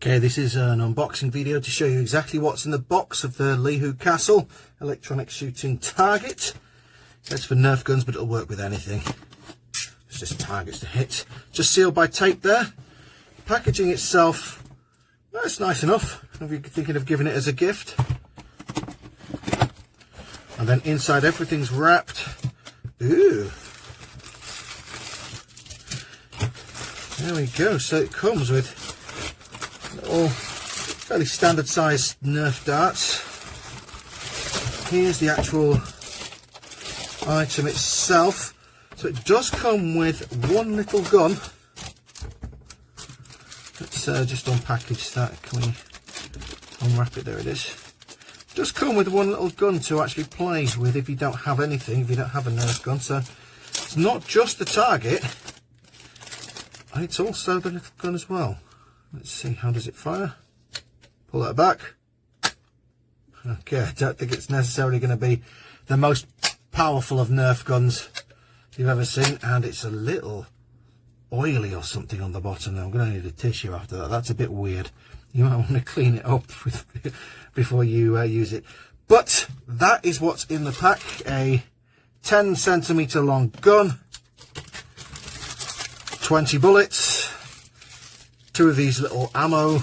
Okay, this is an unboxing video to show you exactly what's in the box of the Lehoo Castle electronic shooting target. It's for Nerf guns, but it'll work with anything. It's just targets to hit. Just sealed by tape there. Packaging itself, that's nice enough if you're thinking of giving it as a gift. And then inside everything's wrapped. Ooh. There we go. So it comes with little fairly standard sized Nerf darts. Here's the actual item itself. So it does come with one little gun. Let's just unpackage that. Can we unwrap it? There it is. It does come with one little gun to actually play with if you don't have anything, if you don't have a Nerf gun. So it's not just the target, it's also the little gun as well. Let's see, how does it fire? Pull that back. Okay, I don't think it's necessarily going to be the most powerful of Nerf guns you've ever seen, and it's a little oily or something on the bottom. I'm going to need a tissue after that. That's a bit weird. You might want to clean it up before you use it. But that is what's in the pack. A 10 centimeter long gun, 20 bullets, 2 of these little ammo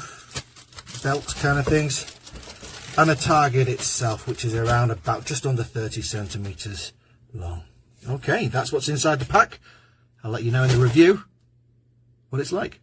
belt kind of things, and a target itself, which is around about just under 30 centimeters long. Okay, that's what's inside the pack. I'll let you know in the review what it's like.